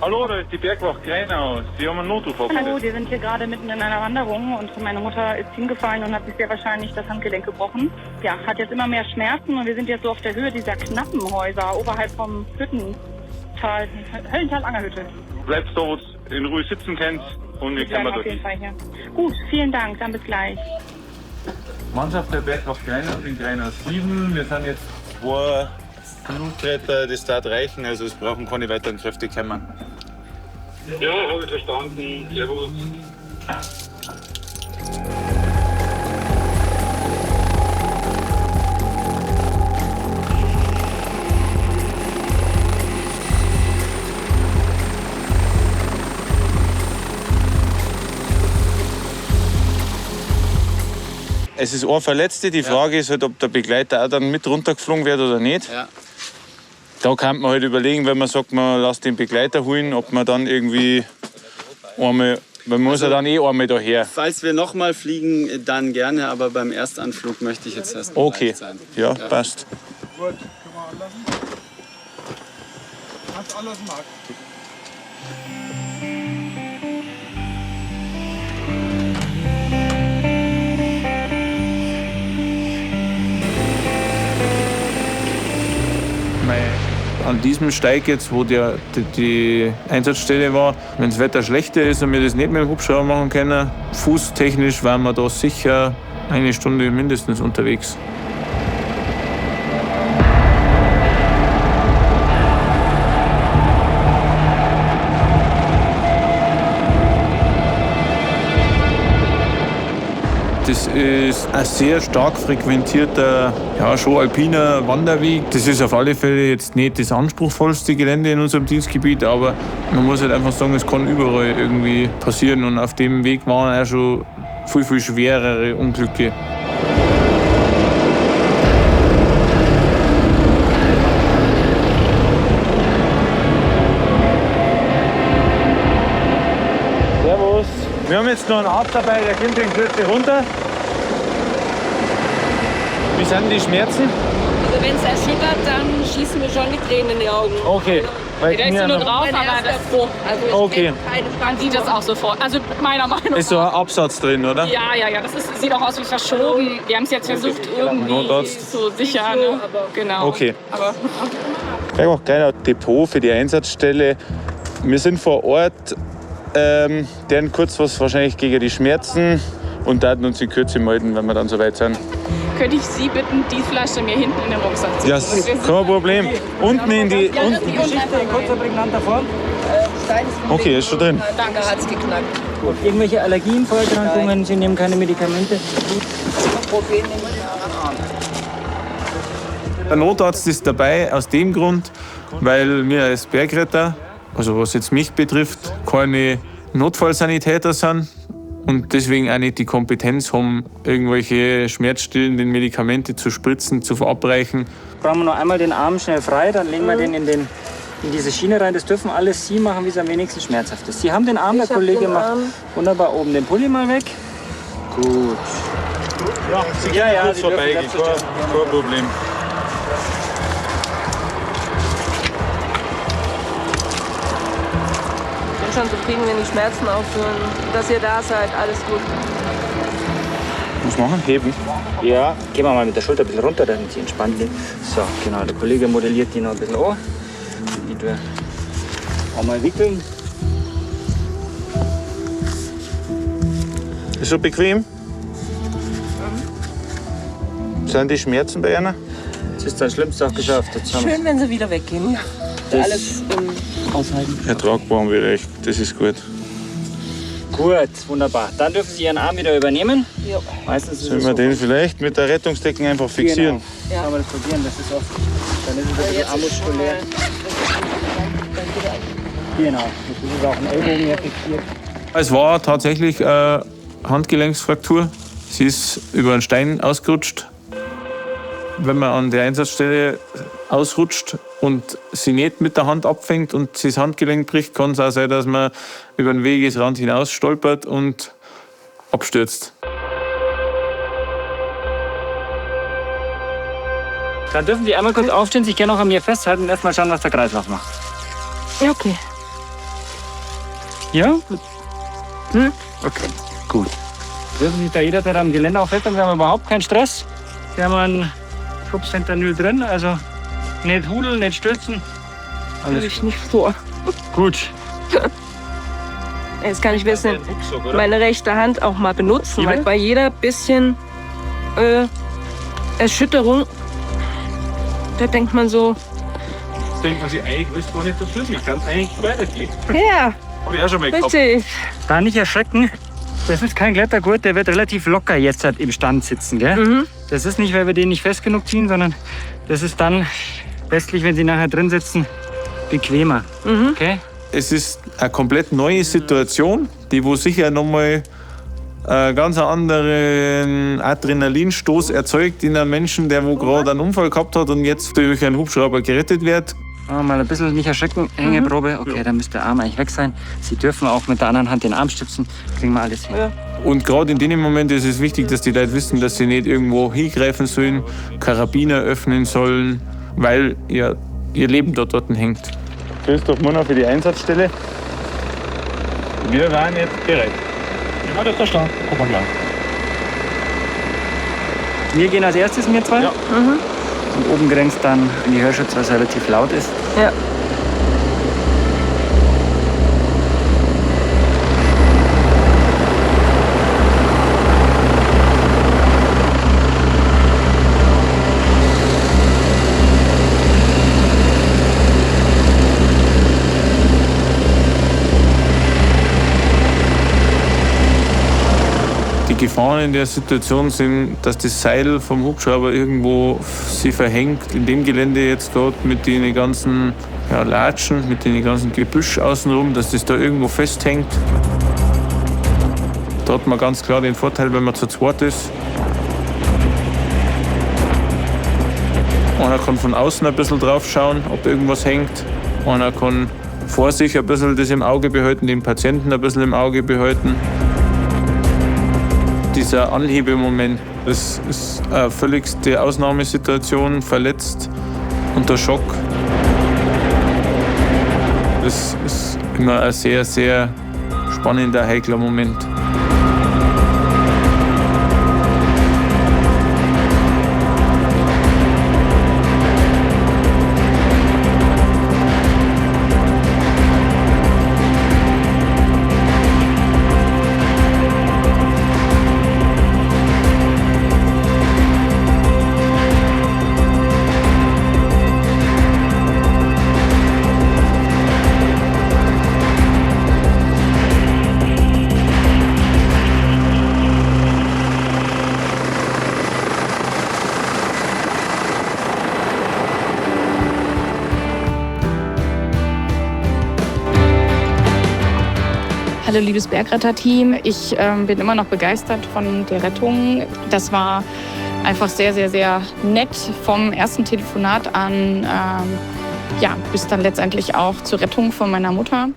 Hallo, da ist die Bergwacht Greinau. Sie haben einen Notruf aufgesetzt. Hallo, wir sind hier gerade mitten in einer Wanderung und meine Mutter ist hingefallen und hat sich sehr wahrscheinlich das Handgelenk gebrochen. Ja, hat jetzt immer mehr Schmerzen und wir sind jetzt so auf der Höhe dieser Knappenhäuser oberhalb vom Hüttental, Höllental-Angerhütte. Bleibst da, wo du in Ruhe sitzen kannst und wir können auf jeden Fall hier. Gut, vielen Dank, dann bis gleich. Mannschaft der Bergwacht Greinau in Greinau 7. Wir sind jetzt 2 Blutretter, das darf reichen, also es brauchen keine weiteren Kräfte kommen. Ja, habe ich verstanden. Servus. Es ist ein Verletzter. Die Frage ist halt, ob der Begleiter auch dann mit runtergeflogen wird oder nicht. Ja. Da kann man halt überlegen, wenn man sagt, man lässt den Begleiter holen, ob man dann irgendwie einmal, man muss ja dann einmal daher. Falls wir nochmal fliegen, dann gerne, aber beim Erstanflug möchte ich jetzt erst okay sein. Ja, passt. Gut, können wir anlassen? Kannst anlassen, Marc. An diesem Steig jetzt, wo die Einsatzstelle war, wenn das Wetter schlechter ist und wir das nicht mit dem Hubschrauber machen können, fußtechnisch waren wir da sicher 1 Stunde mindestens unterwegs. Das ist ein sehr stark frequentierter, schon alpiner Wanderweg. Das ist auf alle Fälle jetzt nicht das anspruchsvollste Gelände in unserem Dienstgebiet, aber man muss halt einfach sagen, es kann überall irgendwie passieren. Und auf dem Weg waren auch schon viel, viel schwerere Unglücke. Servus. Wir haben jetzt noch einen Arzt dabei, der kommt in Kürze runter. Wie sind die Schmerzen? Also wenn es erschüttert, dann schießen mir schon die Tränen in die Augen. Okay. Weil Der ist nur drauf, aber das ist so. Also okay. Man sieht das auch sofort. Also meiner Meinung nach. Ist so ein Absatz drin, oder? Ja. Das sieht auch aus wie verschoben. Wir haben es jetzt versucht irgendwie so sicher. Ne? Genau. Okay. Bergwacht Greinau Depot für die Einsatzstelle. Wir sind vor Ort. Deren kurz was wahrscheinlich gegen die Schmerzen und dann uns in Kürze melden, wenn wir dann soweit sind. Könnte ich Sie bitten, die Flasche mir hinten in den Rucksack zu tun? Ja, kein Problem. Unten in die... Ja, unten. Die Geschichte in kurzer, prägnanter Form. Okay, ist schon drin. Danke, hat's geknackt. Gut. Irgendwelche Allergien, Vorerkrankungen, Sie nehmen keine Medikamente? Der Notarzt ist dabei aus dem Grund, weil wir als Bergretter, also was jetzt mich betrifft, keine Notfallsanitäter sind und deswegen auch nicht die Kompetenz haben, irgendwelche schmerzstillenden Medikamente zu spritzen, zu verabreichen. Brauchen wir noch einmal den Arm schnell frei, dann legen wir den in diese Schiene rein. Das dürfen alles Sie machen, wie es am wenigsten schmerzhaft ist. Sie haben den Arm, der Kollege macht wunderbar oben den Pulli mal weg. Gut. Ja, Sie können kurz vorbeigehen, kein Problem. Schon zufrieden, wenn die Schmerzen aufhören, dass ihr da seid, alles gut. Muss machen? Heben? Ja, gehen wir mal mit der Schulter ein bisschen runter, damit Sie entspannt liegen. So, genau, der Kollege modelliert die noch ein bisschen an. Die wir auch mal wickeln. Ist so bequem? Sind die Schmerzen bei einer? Das ist das Schlimmste auch geschafft. Schön, wenn sie wieder weggehen. Alles aushalten. Ertragbar haben wir recht, das ist gut. Gut, wunderbar. Dann dürfen Sie Ihren Arm wieder übernehmen. Ja. Meistens ist Sollen wir den vielleicht mit der Rettungsdecken einfach fixieren? Genau. Ja. Kann man das probieren, das ist oft. Dann ist es ein bisschen amuskulär. Genau, das ist auch ein Ellbogen hier fixiert. Es war tatsächlich eine Handgelenksfraktur. Sie ist über einen Stein ausgerutscht. Wenn man an der Einsatzstelle ausrutscht und sie nicht mit der Hand abfängt und sie das Handgelenk bricht, kann es auch sein, dass man über den Wegesrand hinaus stolpert und abstürzt. Dann dürfen Sie einmal kurz aufstehen, sich gerne noch an mir festhalten und erst mal schauen, was der Kreislauf macht. Okay. Ja? Okay, gut. Dürfen sich da jederzeit am Geländer auch festhalten, wir haben überhaupt keinen Stress. Wir haben ein Schubfentanyl drin, also nicht hudeln, nicht stürzen. Alles ich nicht vor. Gut. Jetzt kann ich ein bisschen meine rechte Hand auch mal benutzen, weil bei jeder bisschen Erschütterung, da denkt man so, Denkt man sich, eigentlich ist doch nicht so schlimm, ich kann es eigentlich weitergehen. ja, Habe ich auch schon mal gehabt. richtig. Da nicht erschrecken, das ist kein Klettergurt, der wird relativ locker jetzt halt im Stand sitzen. Gell? Das ist nicht, weil wir den nicht fest genug ziehen, sondern das ist dann letztlich, wenn Sie nachher drin sitzen, bequemer. Okay? Es ist eine komplett neue Situation, die wo sicher nochmal einen ganz anderen Adrenalinstoß erzeugt in einem Menschen, der wo gerade einen Unfall gehabt hat und jetzt durch einen Hubschrauber gerettet wird. Mal ein bisschen nicht erschrecken, Hängeprobe. Okay, dann müsste der Arm eigentlich weg sein. Sie dürfen auch mit der anderen Hand den Arm stützen. Kriegen wir alles hin. Ja. Und gerade in dem Moment ist es wichtig, dass die Leute wissen, dass sie nicht irgendwo hingreifen sollen, Karabiner öffnen sollen, weil ja ihr Leben dort hängt. Christoph Munner für die Einsatzstelle. Wir waren jetzt bereit. Ja, das ist da. Guck mal klar. Wir gehen als erstes, wir zwei. Ja. Und oben grenzt dann in die Hörschutz, was relativ laut ist. Ja. Die Gefahren in der Situation sind, dass das Seil vom Hubschrauber irgendwo sie verhängt. In dem Gelände jetzt dort mit den ganzen Latschen, mit den ganzen Gebüsch außenrum, dass das da irgendwo festhängt. Da hat man ganz klar den Vorteil, wenn man zu zweit ist. Einer kann von außen ein bisschen drauf schauen, ob irgendwas hängt. Einer kann vor sich ein bisschen das im Auge behalten, den Patienten ein bisschen im Auge behalten. Dieser Anhebemoment, das ist eine völligste Ausnahmesituation, verletzt, unter Schock. Das ist immer ein sehr, sehr spannender, heikler Moment. Hallo liebes Bergretter-Team, ich bin immer noch begeistert von der Rettung. Das war einfach sehr, sehr, sehr nett vom ersten Telefonat an, bis dann letztendlich auch zur Rettung von meiner Mutter.